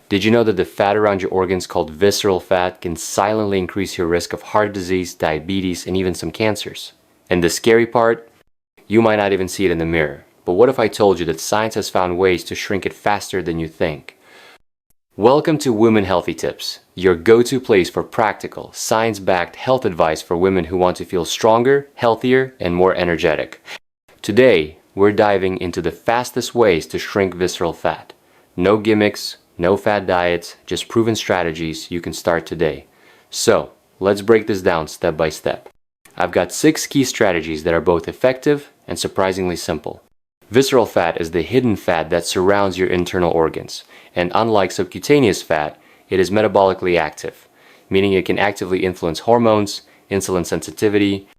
Did you know that the fat around your organs called visceral fat can silently increase your risk of heart disease, diabetes, and even some cancers? And the scary part? You might not even see it in the mirror. But what if I told you that science has found ways to shrink it faster than you think? Welcome to Women Healthy Tips, your go-to place for practical, science-backed health advice for women who want to feel stronger, healthier, and more energetic. Today, we're diving into the fastest ways to shrink visceral fat. No gimmicks, no fad diets, just proven strategies you can start today. So, let's break this down step by step. I've got 6 key strategies that are both effective and surprisingly simple. Visceral fat is the hidden fat that surrounds your internal organs, and unlike subcutaneous fat, it is metabolically active, meaning it can actively influence hormones, insulin sensitivity,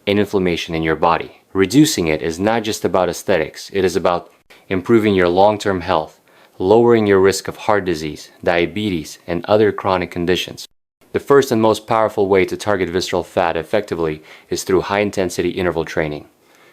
and inflammation in your body. Reducing it is not just about aesthetics, it is about improving your long-term health, lowering your risk of heart disease, diabetes, and other chronic conditions. The first and most powerful way to target visceral fat effectively is through high-intensity interval training,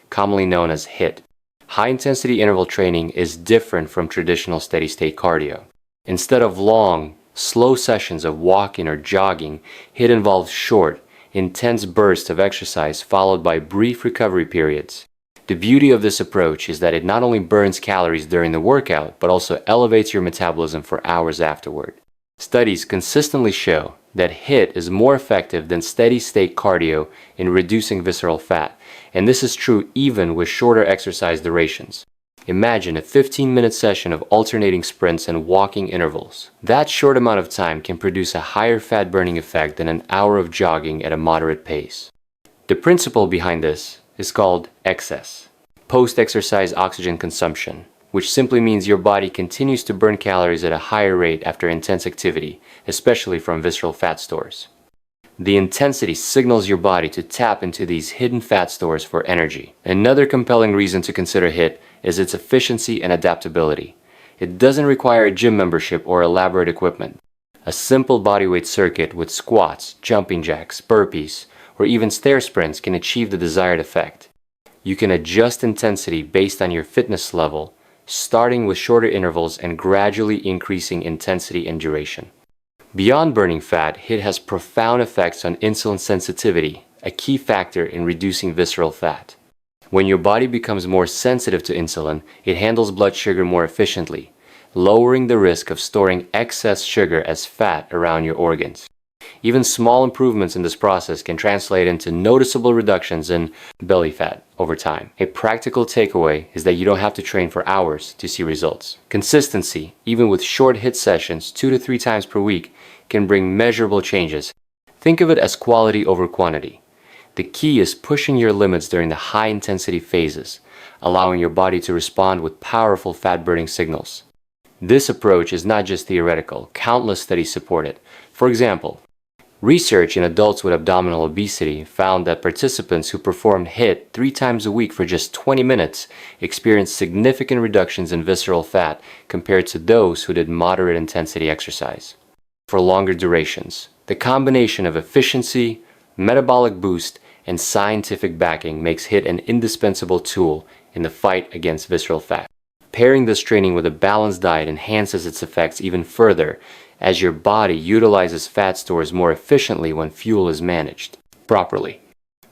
commonly known as HIIT. High-intensity interval training is different from traditional steady-state cardio. Instead of long, slow sessions of walking or jogging, HIIT involves short, intense bursts of exercise followed by brief recovery periods. The beauty of this approach is that it not only burns calories during the workout, but also elevates your metabolism for hours afterward. Studies consistently show that HIIT is more effective than steady-state cardio in reducing visceral fat, and this is true even with shorter exercise durations. Imagine a 15-minute session of alternating sprints and walking intervals. That short amount of time can produce a higher fat-burning effect than an hour of jogging at a moderate pace. The principle behind this is called excess, post-exercise oxygen consumption, which simply means your body continues to burn calories at a higher rate after intense activity, especially from visceral fat stores. The intensity signals your body to tap into these hidden fat stores for energy. Another compelling reason to consider HIIT is its efficiency and adaptability. It doesn't require a gym membership or elaborate equipment. A simple bodyweight circuit with squats, jumping jacks, burpees, or even stair sprints can achieve the desired effect. You can adjust intensity based on your fitness level, starting with shorter intervals and gradually increasing intensity and duration. Beyond burning fat, HIIT has profound effects on insulin sensitivity, a key factor in reducing visceral fat. When your body becomes more sensitive to insulin, it handles blood sugar more efficiently, lowering the risk of storing excess sugar as fat around your organs. Even small improvements in this process can translate into noticeable reductions in belly fat over time. A practical takeaway is that you don't have to train for hours to see results. Consistency, even with short HIIT sessions 2 to 3 times per week, can bring measurable changes. Think of it as quality over quantity. The key is pushing your limits during the high-intensity phases, allowing your body to respond with powerful fat-burning signals. This approach is not just theoretical. Countless studies support it. For example, research in adults with abdominal obesity found that participants who performed HIIT 3 times a week for just 20 minutes experienced significant reductions in visceral fat compared to those who did moderate intensity exercise. For longer durations, the combination of efficiency, metabolic boost, and scientific backing makes HIIT an indispensable tool in the fight against visceral fat. Pairing this training with a balanced diet enhances its effects even further, as your body utilizes fat stores more efficiently when fuel is managed properly.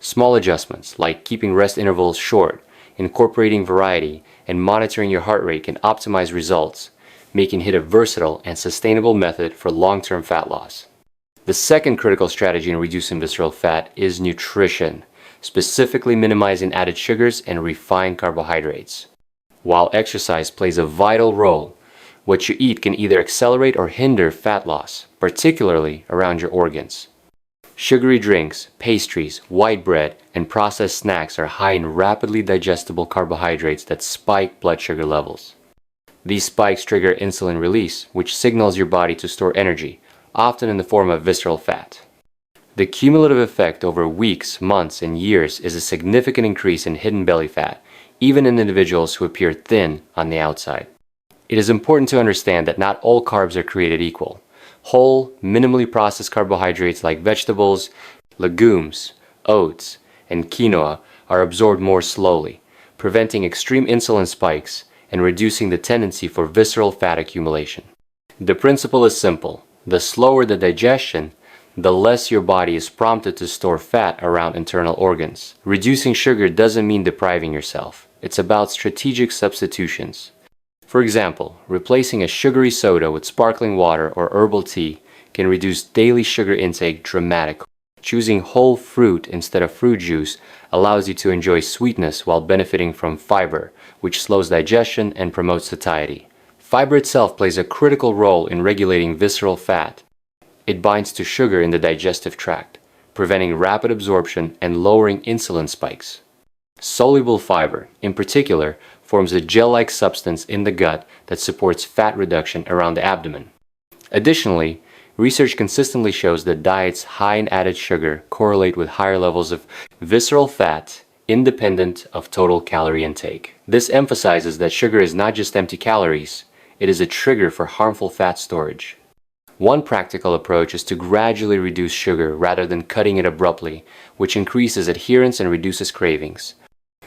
Small adjustments like keeping rest intervals short, incorporating variety, and monitoring your heart rate can optimize results, making HIIT a versatile and sustainable method for long-term fat loss. The second critical strategy in reducing visceral fat is nutrition, specifically minimizing added sugars and refined carbohydrates. While exercise plays a vital role, what you eat can either accelerate or hinder fat loss, particularly around your organs. Sugary drinks, pastries, white bread, and processed snacks are high in rapidly digestible carbohydrates that spike blood sugar levels. These spikes trigger insulin release, which signals your body to store energy, often in the form of visceral fat. The cumulative effect over weeks, months, and years is a significant increase in hidden belly fat, even in individuals who appear thin on the outside. It is important to understand that not all carbs are created equal. Whole, minimally processed carbohydrates like vegetables, legumes, oats, and quinoa are absorbed more slowly, preventing extreme insulin spikes and reducing the tendency for visceral fat accumulation. The principle is simple. The slower the digestion, the less your body is prompted to store fat around internal organs. Reducing sugar doesn't mean depriving yourself. It's about strategic substitutions. For example, replacing a sugary soda with sparkling water or herbal tea can reduce daily sugar intake dramatically. Choosing whole fruit instead of fruit juice allows you to enjoy sweetness while benefiting from fiber, which slows digestion and promotes satiety. Fiber itself plays a critical role in regulating visceral fat. It binds to sugar in the digestive tract, preventing rapid absorption and lowering insulin spikes. Soluble fiber, in particular, forms a gel-like substance in the gut that supports fat reduction around the abdomen. Additionally, research consistently shows that diets high in added sugar correlate with higher levels of visceral fat independent of total calorie intake. This emphasizes that sugar is not just empty calories, it is a trigger for harmful fat storage. One practical approach is to gradually reduce sugar rather than cutting it abruptly, which increases adherence and reduces cravings.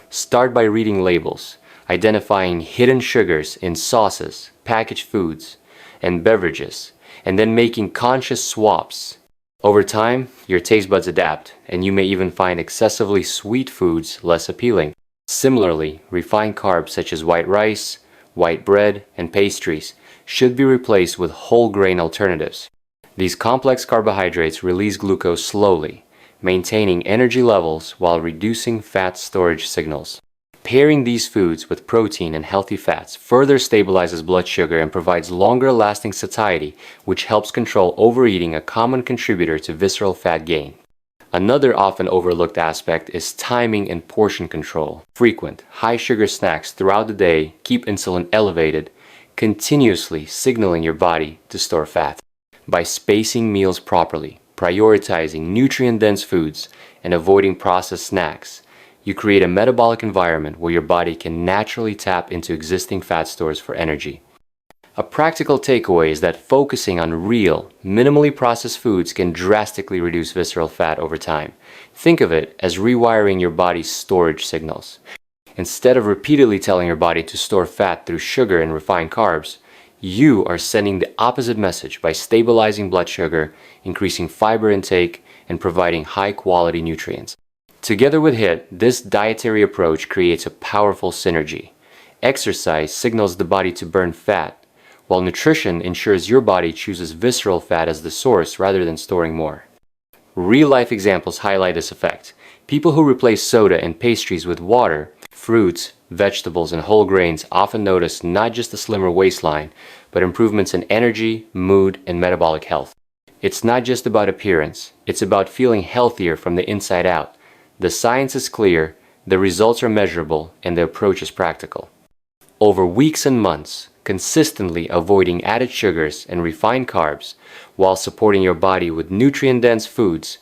Start by reading labels, identifying hidden sugars in sauces, packaged foods, and beverages, and then making conscious swaps. Over time, your taste buds adapt, and you may even find excessively sweet foods less appealing. Similarly, refined carbs such as white rice, white bread, and pastries should be replaced with whole grain alternatives. These complex carbohydrates release glucose slowly, maintaining energy levels while reducing fat storage signals. Pairing these foods with protein and healthy fats further stabilizes blood sugar and provides longer-lasting satiety, which helps control overeating, a common contributor to visceral fat gain. Another often overlooked aspect is timing and portion control. Frequent, high-sugar snacks throughout the day keep insulin elevated, continuously signaling your body to store fat. By spacing meals properly, prioritizing nutrient-dense foods, and avoiding processed snacks, you create a metabolic environment where your body can naturally tap into existing fat stores for energy. A practical takeaway is that focusing on real, minimally processed foods can drastically reduce visceral fat over time. Think of it as rewiring your body's storage signals. Instead of repeatedly telling your body to store fat through sugar and refined carbs, you are sending the opposite message by stabilizing blood sugar, increasing fiber intake, and providing high-quality nutrients. Together with HIIT, this dietary approach creates a powerful synergy. Exercise signals the body to burn fat, while nutrition ensures your body chooses visceral fat as the source rather than storing more. Real-life examples highlight this effect. People who replace soda and pastries with water, fruits, vegetables, and whole grains often notice not just a slimmer waistline, but improvements in energy, mood, and metabolic health. It's not just about appearance, it's about feeling healthier from the inside out. The science is clear, the results are measurable, and the approach is practical. Over weeks and months, consistently avoiding added sugars and refined carbs while supporting your body with nutrient-dense foods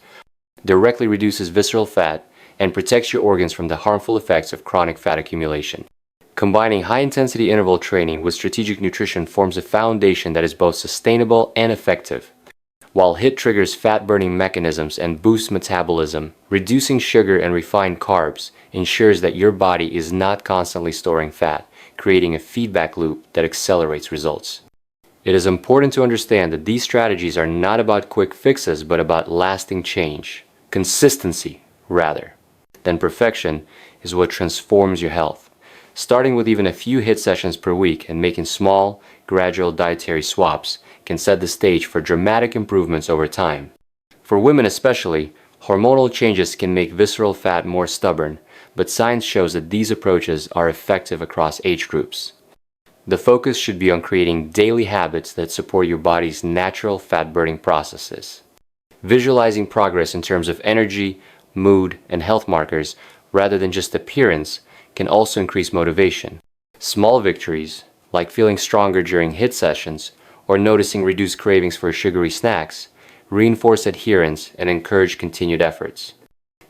directly reduces visceral fat and protects your organs from the harmful effects of chronic fat accumulation. Combining high-intensity interval training with strategic nutrition forms a foundation that is both sustainable and effective. While HIIT triggers fat-burning mechanisms and boosts metabolism, reducing sugar and refined carbs ensures that your body is not constantly storing fat, creating a feedback loop that accelerates results. It is important to understand that these strategies are not about quick fixes, but about lasting change. Consistency, rather, than perfection, is what transforms your health. Starting with even a few HIIT sessions per week and making small, gradual dietary swaps can set the stage for dramatic improvements over time. For women especially, hormonal changes can make visceral fat more stubborn, but science shows that these approaches are effective across age groups. The focus should be on creating daily habits that support your body's natural fat-burning processes. Visualizing progress in terms of energy, mood, and health markers, rather than just appearance, can also increase motivation. Small victories, like feeling stronger during HIIT sessions, or noticing reduced cravings for sugary snacks, reinforce adherence and encourage continued efforts.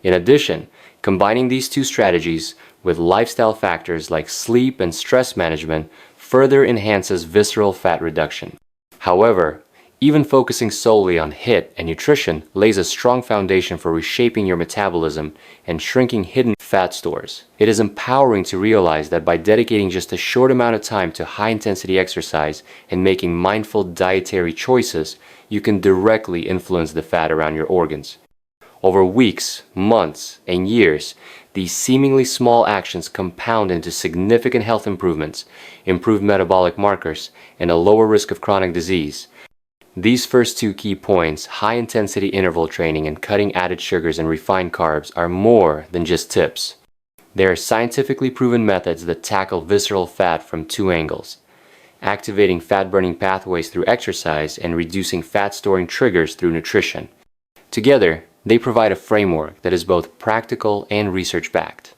In addition, combining these two strategies with lifestyle factors like sleep and stress management further enhances visceral fat reduction. However, Even focusing solely on HIIT and nutrition lays a strong foundation for reshaping your metabolism and shrinking hidden fat stores. It is empowering to realize that by dedicating just a short amount of time to high-intensity exercise and making mindful dietary choices, you can directly influence the fat around your organs. Over weeks, months, and years, these seemingly small actions compound into significant health improvements, improved metabolic markers, and a lower risk of chronic disease. These first two key points, high-intensity interval training and cutting added sugars and refined carbs, are more than just tips. They are scientifically proven methods that tackle visceral fat from two angles: activating fat-burning pathways through exercise and reducing fat-storing triggers through nutrition. Together, they provide a framework that is both practical and research-backed.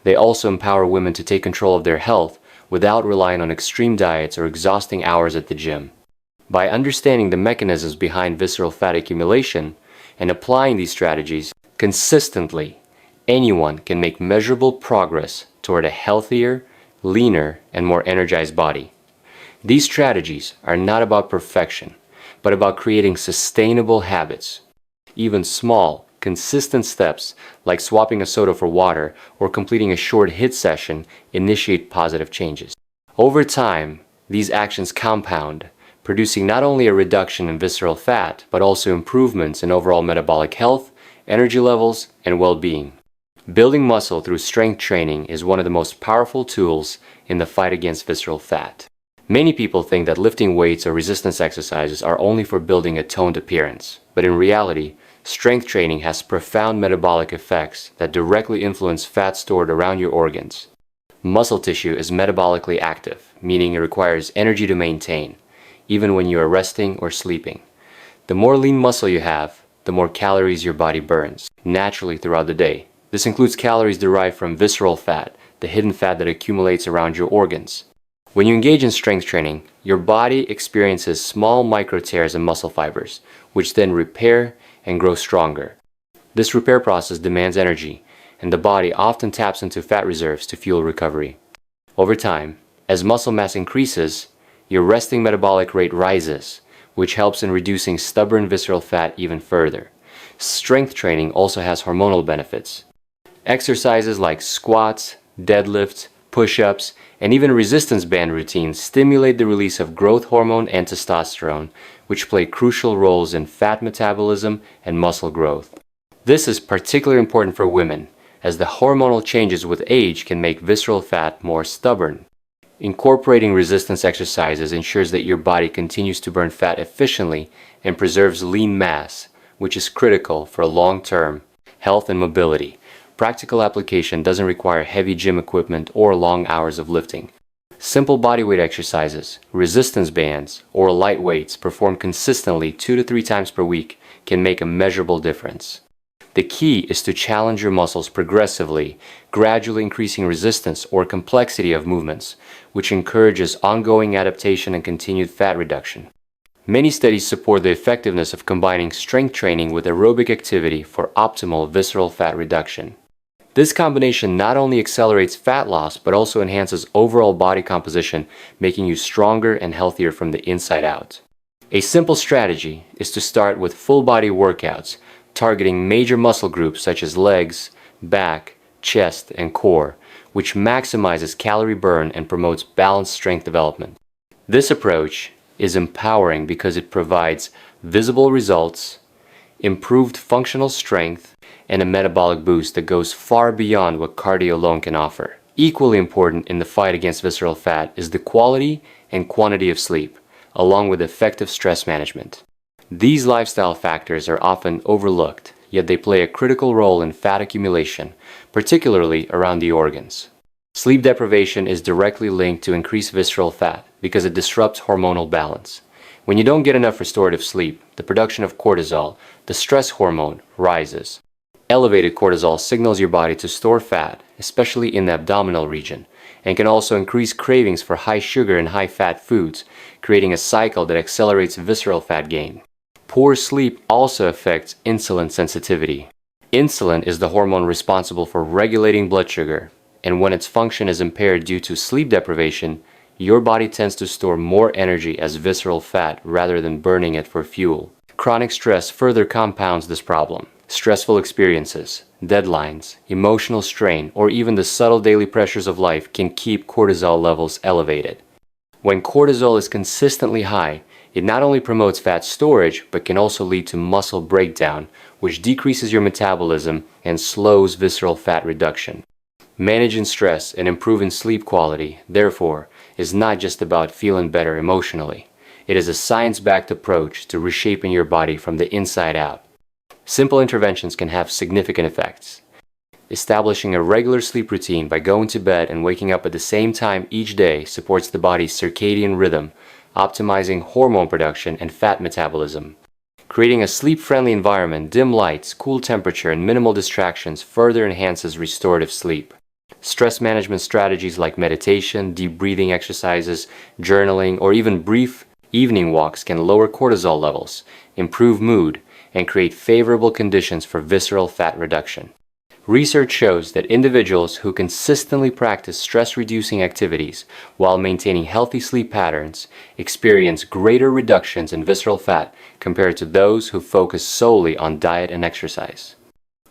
They also empower women to take control of their health without relying on extreme diets or exhausting hours at the gym. By understanding the mechanisms behind visceral fat accumulation and applying these strategies consistently, anyone can make measurable progress toward a healthier, leaner, and more energized body. These strategies are not about perfection, but about creating sustainable habits. Even small, consistent steps like swapping a soda for water or completing a short HIIT session initiate positive changes. Over time, these actions compound, producing not only a reduction in visceral fat, but also improvements in overall metabolic health, energy levels, and well-being. Building muscle through strength training is one of the most powerful tools in the fight against visceral fat. Many people think that lifting weights or resistance exercises are only for building a toned appearance, but in reality, strength training has profound metabolic effects that directly influence fat stored around your organs. Muscle tissue is metabolically active, meaning it requires energy to maintain, even when you are resting or sleeping. The more lean muscle you have, the more calories your body burns naturally throughout the day. This includes calories derived from visceral fat, the hidden fat that accumulates around your organs. When you engage in strength training, your body experiences small micro tears in muscle fibers, which then repair and grow stronger. This repair process demands energy, and the body often taps into fat reserves to fuel recovery. Over time, as muscle mass increases, your resting metabolic rate rises, which helps in reducing stubborn visceral fat even further. Strength training also has hormonal benefits. Exercises like squats, deadlifts, push-ups, and even resistance band routines stimulate the release of growth hormone and testosterone, which play crucial roles in fat metabolism and muscle growth. This is particularly important for women, as the hormonal changes with age can make visceral fat more stubborn. Incorporating resistance exercises ensures that your body continues to burn fat efficiently and preserves lean mass, which is critical for long-term health and mobility. Practical application doesn't require heavy gym equipment or long hours of lifting. Simple bodyweight exercises, resistance bands, or light weights performed consistently 2 to 3 times per week can make a measurable difference. The key is to challenge your muscles progressively, gradually increasing resistance or complexity of movements, which encourages ongoing adaptation and continued fat reduction. Many studies support the effectiveness of combining strength training with aerobic activity for optimal visceral fat reduction. This combination not only accelerates fat loss, but also enhances overall body composition, making you stronger and healthier from the inside out. A simple strategy is to start with full body workouts, targeting major muscle groups such as legs, back, chest, and core, which maximizes calorie burn and promotes balanced strength development. This approach is empowering because it provides visible results, improved functional strength, and a metabolic boost that goes far beyond what cardio alone can offer. Equally important in the fight against visceral fat is the quality and quantity of sleep, along with effective stress management. These lifestyle factors are often overlooked, yet they play a critical role in fat accumulation, particularly around the organs. Sleep deprivation is directly linked to increased visceral fat because it disrupts hormonal balance. When you don't get enough restorative sleep, the production of cortisol, the stress hormone, rises. Elevated cortisol signals your body to store fat, especially in the abdominal region, and can also increase cravings for high sugar and high fat foods, creating a cycle that accelerates visceral fat gain. Poor sleep also affects insulin sensitivity. Insulin is the hormone responsible for regulating blood sugar, and when its function is impaired due to sleep deprivation, your body tends to store more energy as visceral fat rather than burning it for fuel. Chronic stress further compounds this problem. Stressful experiences, deadlines, emotional strain, or even the subtle daily pressures of life can keep cortisol levels elevated. When cortisol is consistently high, it not only promotes fat storage, but can also lead to muscle breakdown, which decreases your metabolism and slows visceral fat reduction. Managing stress and improving sleep quality, therefore, is not just about feeling better emotionally. It is a science-backed approach to reshaping your body from the inside out. Simple interventions can have significant effects. Establishing a regular sleep routine by going to bed and waking up at the same time each day supports the body's circadian rhythm, optimizing hormone production and fat metabolism. Creating a sleep-friendly environment, dim lights, cool temperature, and minimal distractions further enhances restorative sleep. Stress management strategies like meditation, deep breathing exercises, journaling, or even brief evening walks can lower cortisol levels, improve mood, and create favorable conditions for visceral fat reduction. Research shows that individuals who consistently practice stress-reducing activities while maintaining healthy sleep patterns experience greater reductions in visceral fat compared to those who focus solely on diet and exercise.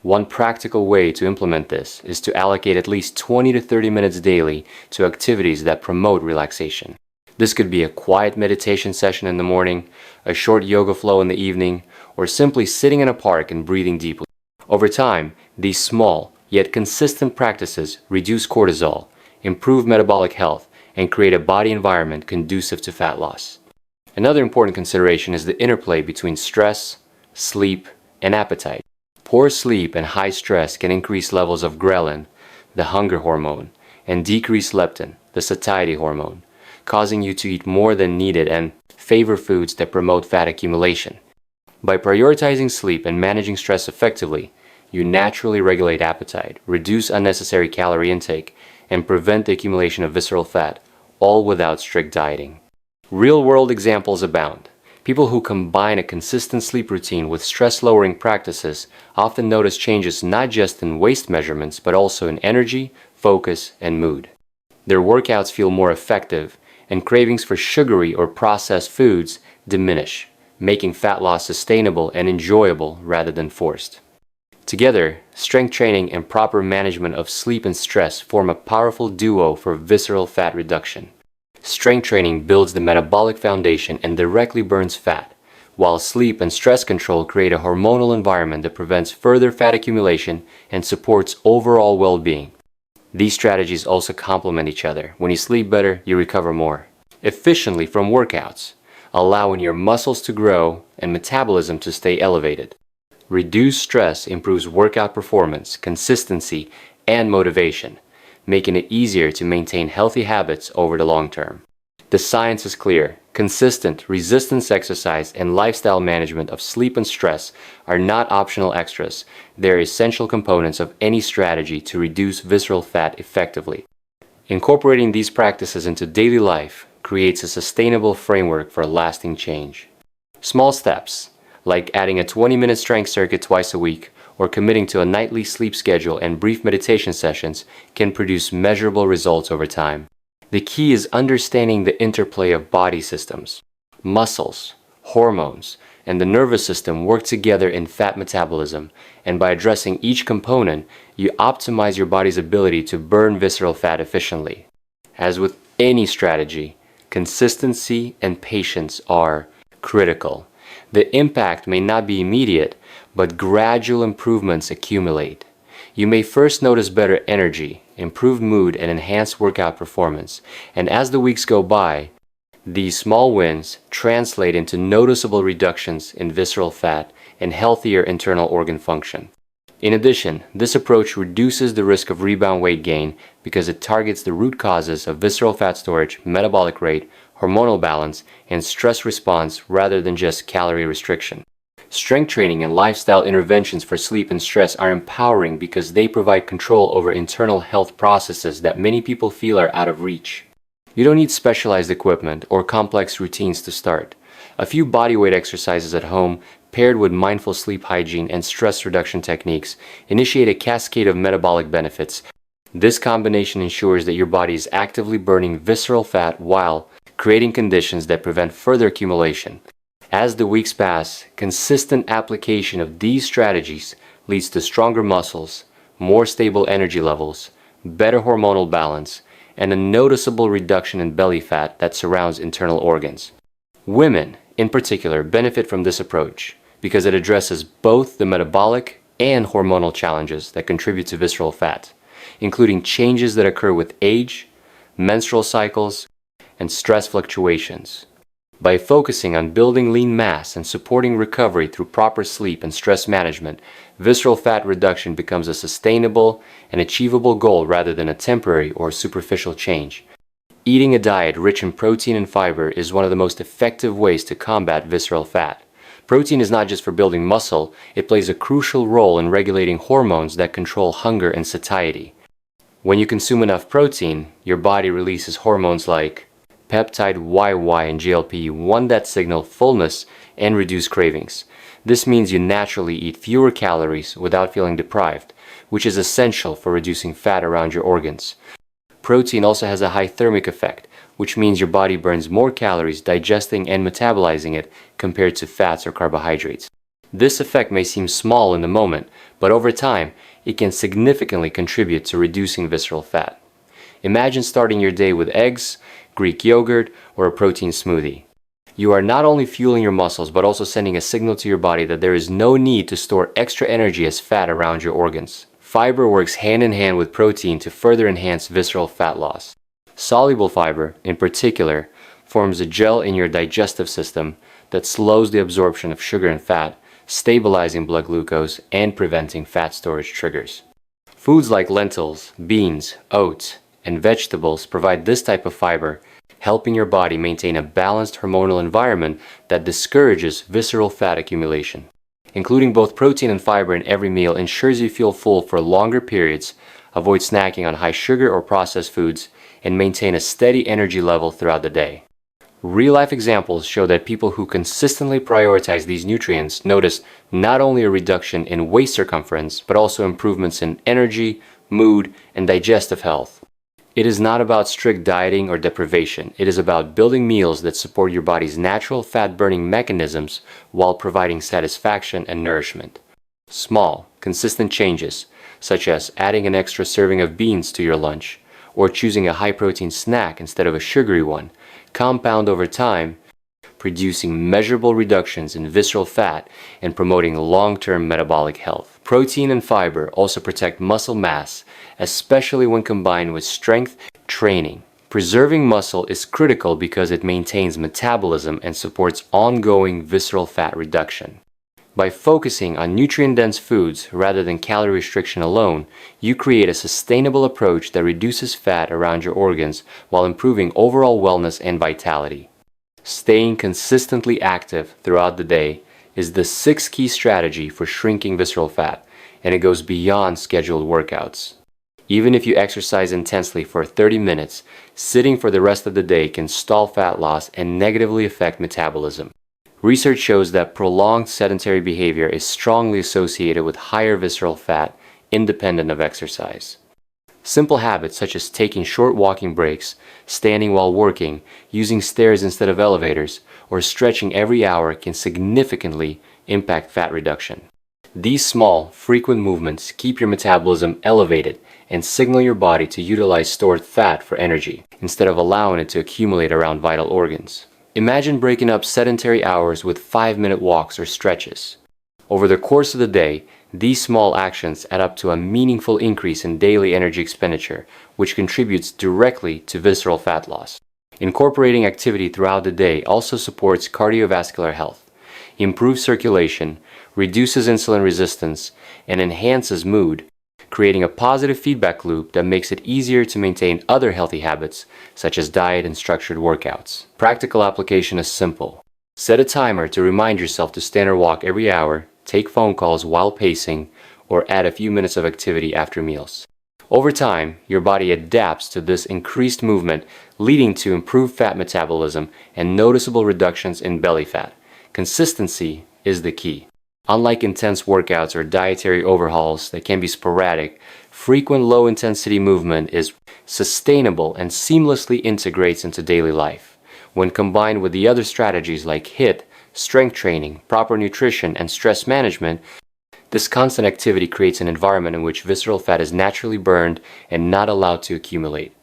One practical way to implement this is to allocate at least 20 to 30 minutes daily to activities that promote relaxation. This could be a quiet meditation session in the morning, a short yoga flow in the evening, or simply sitting in a park and breathing deeply. Over time, these small yet consistent practices reduce cortisol, improve metabolic health, and create a body environment conducive to fat loss. Another important consideration is the interplay between stress, sleep, and appetite. Poor sleep and high stress can increase levels of ghrelin, the hunger hormone, and decrease leptin, the satiety hormone, causing you to eat more than needed and favor foods that promote fat accumulation. By prioritizing sleep and managing stress effectively, you naturally regulate appetite, reduce unnecessary calorie intake, and prevent the accumulation of visceral fat, all without strict dieting. Real-world examples abound. People who combine a consistent sleep routine with stress-lowering practices often notice changes not just in waist measurements, but also in energy, focus, and mood. Their workouts feel more effective, and cravings for sugary or processed foods diminish, making fat loss sustainable and enjoyable rather than forced. Together, strength training and proper management of sleep and stress form a powerful duo for visceral fat reduction. Strength training builds the metabolic foundation and directly burns fat, while sleep and stress control create a hormonal environment that prevents further fat accumulation and supports overall well-being. These strategies also complement each other. When you sleep better, you recover more efficiently from workouts, allowing your muscles to grow and metabolism to stay elevated. Reduced stress improves workout performance, consistency, and motivation, making it easier to maintain healthy habits over the long term. The science is clear. Consistent resistance exercise and lifestyle management of sleep and stress are not optional extras. They're essential components of any strategy to reduce visceral fat effectively. Incorporating these practices into daily life creates a sustainable framework for lasting change. Small steps, like adding a 20-minute strength circuit twice a week or committing to a nightly sleep schedule and brief meditation sessions, can produce measurable results over time. The key is understanding the interplay of body systems. Muscles, hormones, and the nervous system work together in fat metabolism, and by addressing each component, you optimize your body's ability to burn visceral fat efficiently. As with any strategy, consistency and patience are critical. The impact may not be immediate, but gradual improvements accumulate. You may first notice better energy, improved mood, and enhanced workout performance, and as the weeks go by, these small wins translate into noticeable reductions in visceral fat and healthier internal organ function. In addition, this approach reduces the risk of rebound weight gain because it targets the root causes of visceral fat storage, metabolic rate, hormonal balance, and stress response rather than just calorie restriction. Strength training and lifestyle interventions for sleep and stress are empowering because they provide control over internal health processes that many people feel are out of reach. You don't need specialized equipment or complex routines to start. A few bodyweight exercises at home, paired with mindful sleep hygiene and stress reduction techniques, initiate a cascade of metabolic benefits. This combination ensures that your body is actively burning visceral fat while creating conditions that prevent further accumulation. As the weeks pass, consistent application of these strategies leads to stronger muscles, more stable energy levels, better hormonal balance, and a noticeable reduction in belly fat that surrounds internal organs. Women, in particular, benefit from this approach because it addresses both the metabolic and hormonal challenges that contribute to visceral fat, including changes that occur with age, menstrual cycles, and stress fluctuations. By focusing on building lean mass and supporting recovery through proper sleep and stress management, visceral fat reduction becomes a sustainable and achievable goal rather than a temporary or superficial change. Eating a diet rich in protein and fiber is one of the most effective ways to combat visceral fat. Protein is not just for building muscle, it plays a crucial role in regulating hormones that control hunger and satiety. When you consume enough protein, your body releases hormones like peptide YY and GLP-1 that signal fullness and reduce cravings. This means you naturally eat fewer calories without feeling deprived, which is essential for reducing fat around your organs. Protein also has a high thermic effect, which means your body burns more calories digesting and metabolizing it compared to fats or carbohydrates. This effect may seem small in the moment, but over time, it can significantly contribute to reducing visceral fat. Imagine starting your day with eggs, Greek yogurt, or a protein smoothie. You are not only fueling your muscles, but also sending a signal to your body that there is no need to store extra energy as fat around your organs. Fiber works hand in hand with protein to further enhance visceral fat loss. Soluble fiber, in particular, forms a gel in your digestive system that slows the absorption of sugar and fat, stabilizing blood glucose and preventing fat storage triggers. Foods like lentils, beans, oats, and vegetables provide this type of fiber, helping your body maintain a balanced hormonal environment that discourages visceral fat accumulation. Including both protein and fiber in every meal ensures you feel full for longer periods, avoid snacking on high sugar or processed foods, and maintain a steady energy level throughout the day. Real-life examples show that people who consistently prioritize these nutrients notice not only a reduction in waist circumference, but also improvements in energy, mood, and digestive health. It is not about strict dieting or deprivation. It is about building meals that support your body's natural fat-burning mechanisms while providing satisfaction and nourishment. Small, consistent changes, such as adding an extra serving of beans to your lunch, or choosing a high-protein snack instead of a sugary one, compound over time, producing measurable reductions in visceral fat and promoting long-term metabolic health. Protein and fiber also protect muscle mass, especially when combined with strength training. Preserving muscle is critical because it maintains metabolism and supports ongoing visceral fat reduction. By focusing on nutrient-dense foods rather than calorie restriction alone, you create a sustainable approach that reduces fat around your organs while improving overall wellness and vitality. Staying consistently active throughout the day is the sixth key strategy for shrinking visceral fat, and it goes beyond scheduled workouts. Even if you exercise intensely for 30 minutes, sitting for the rest of the day can stall fat loss and negatively affect metabolism. Research shows that prolonged sedentary behavior is strongly associated with higher visceral fat, independent of exercise. Simple habits such as taking short walking breaks, standing while working, using stairs instead of elevators, or stretching every hour can significantly impact fat reduction. These small, frequent movements keep your metabolism elevated and signal your body to utilize stored fat for energy, instead of allowing it to accumulate around vital organs. Imagine breaking up sedentary hours with 5-minute walks or stretches. Over the course of the day, these small actions add up to a meaningful increase in daily energy expenditure, which contributes directly to visceral fat loss. Incorporating activity throughout the day also supports cardiovascular health, improves circulation, reduces insulin resistance, and enhances mood, creating a positive feedback loop that makes it easier to maintain other healthy habits, such as diet and structured workouts. Practical application is simple. Set a timer to remind yourself to stand or walk every hour, take phone calls while pacing, or add a few minutes of activity after meals. Over time, your body adapts to this increased movement, leading to improved fat metabolism and noticeable reductions in belly fat. Consistency is the key. Unlike intense workouts or dietary overhauls that can be sporadic, frequent low-intensity movement is sustainable and seamlessly integrates into daily life. When combined with the other strategies like HIIT, strength training, proper nutrition, and stress management, this constant activity creates an environment in which visceral fat is naturally burned and not allowed to accumulate.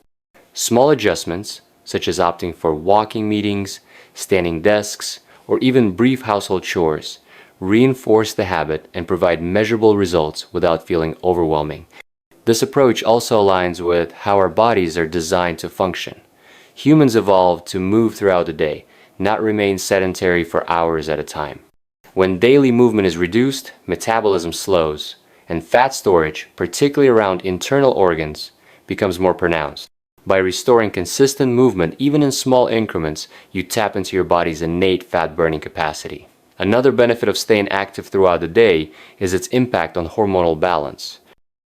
Small adjustments, such as opting for walking meetings, standing desks, or even brief household chores, reinforce the habit and provide measurable results without feeling overwhelming. This approach also aligns with how our bodies are designed to function. Humans evolved to move throughout the day, not remain sedentary for hours at a time. When daily movement is reduced, metabolism slows, and fat storage, particularly around internal organs, becomes more pronounced. By restoring consistent movement, even in small increments, you tap into your body's innate fat-burning capacity. Another benefit of staying active throughout the day is its impact on hormonal balance.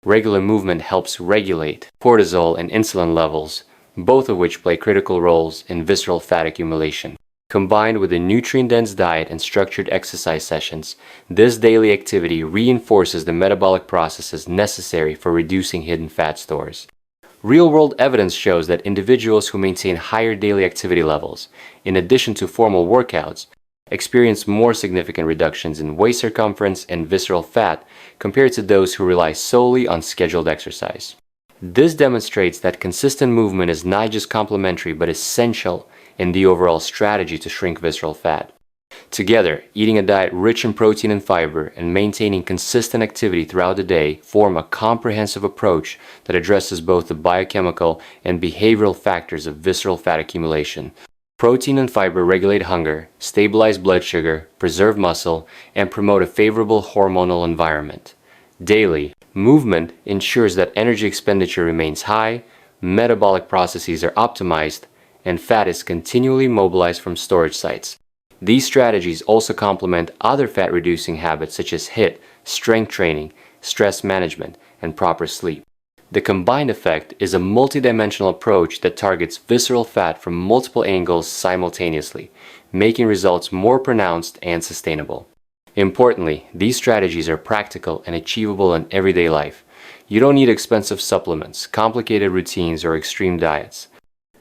Regular movement helps regulate cortisol and insulin levels, both of which play critical roles in visceral fat accumulation. Combined with a nutrient-dense diet and structured exercise sessions, this daily activity reinforces the metabolic processes necessary for reducing hidden fat stores. Real-world evidence shows that individuals who maintain higher daily activity levels, in addition to formal workouts, experience more significant reductions in waist circumference and visceral fat compared to those who rely solely on scheduled exercise. This demonstrates that consistent movement is not just complementary but essential in the overall strategy to shrink visceral fat. Together, eating a diet rich in protein and fiber and maintaining consistent activity throughout the day form a comprehensive approach that addresses both the biochemical and behavioral factors of visceral fat accumulation. Protein and fiber regulate hunger, stabilize blood sugar, preserve muscle, and promote a favorable hormonal environment. Daily, movement ensures that energy expenditure remains high, metabolic processes are optimized, and fat is continually mobilized from storage sites. These strategies also complement other fat-reducing habits such as HIIT, strength training, stress management, and proper sleep. The combined effect is a multidimensional approach that targets visceral fat from multiple angles simultaneously, making results more pronounced and sustainable. Importantly, these strategies are practical and achievable in everyday life. You don't need expensive supplements, complicated routines, or extreme diets.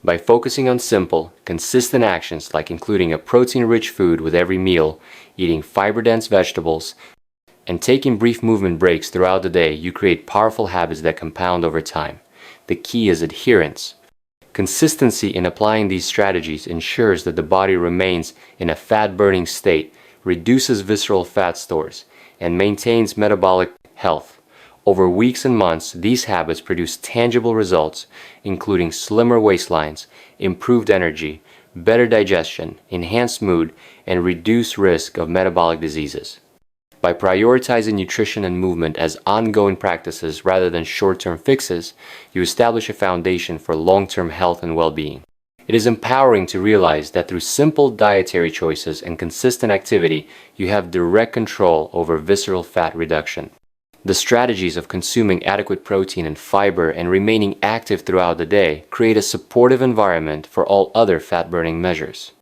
By focusing on simple, consistent actions like including a protein-rich food with every meal, eating fiber-dense vegetables, and taking brief movement breaks throughout the day, you create powerful habits that compound over time. The key is adherence. Consistency in applying these strategies ensures that the body remains in a fat-burning state, reduces visceral fat stores, and maintains metabolic health. Over weeks and months, these habits produce tangible results, including slimmer waistlines, improved energy, better digestion, enhanced mood, and reduced risk of metabolic diseases. By prioritizing nutrition and movement as ongoing practices rather than short-term fixes, you establish a foundation for long-term health and well-being. It is empowering to realize that through simple dietary choices and consistent activity, you have direct control over visceral fat reduction. The strategies of consuming adequate protein and fiber and remaining active throughout the day create a supportive environment for all other fat-burning measures.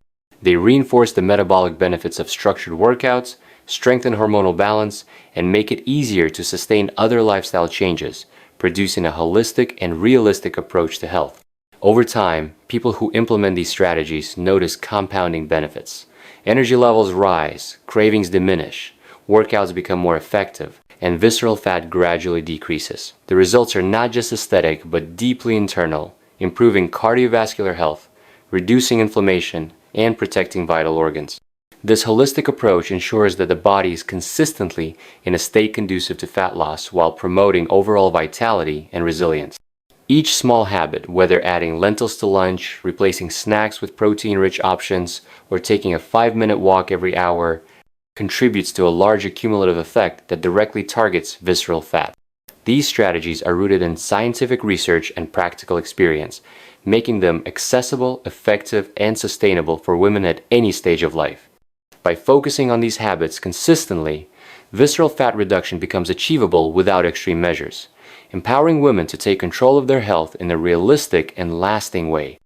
They reinforce the metabolic benefits of structured workouts, strengthen hormonal balance, and make it easier to sustain other lifestyle changes, producing a holistic and realistic approach to health. Over time, people who implement these strategies notice compounding benefits. Energy levels rise, cravings diminish, workouts become more effective, and visceral fat gradually decreases. The results are not just aesthetic but deeply internal, improving cardiovascular health, reducing inflammation, and protecting vital organs. This holistic approach ensures that the body is consistently in a state conducive to fat loss while promoting overall vitality and resilience. Each small habit, whether adding lentils to lunch, replacing snacks with protein-rich options, or taking a 5-minute walk every hour, contributes to a larger cumulative effect that directly targets visceral fat. These strategies are rooted in scientific research and practical experience, making them accessible, effective, and sustainable for women at any stage of life. By focusing on these habits consistently, visceral fat reduction becomes achievable without extreme measures, empowering women to take control of their health in a realistic and lasting way.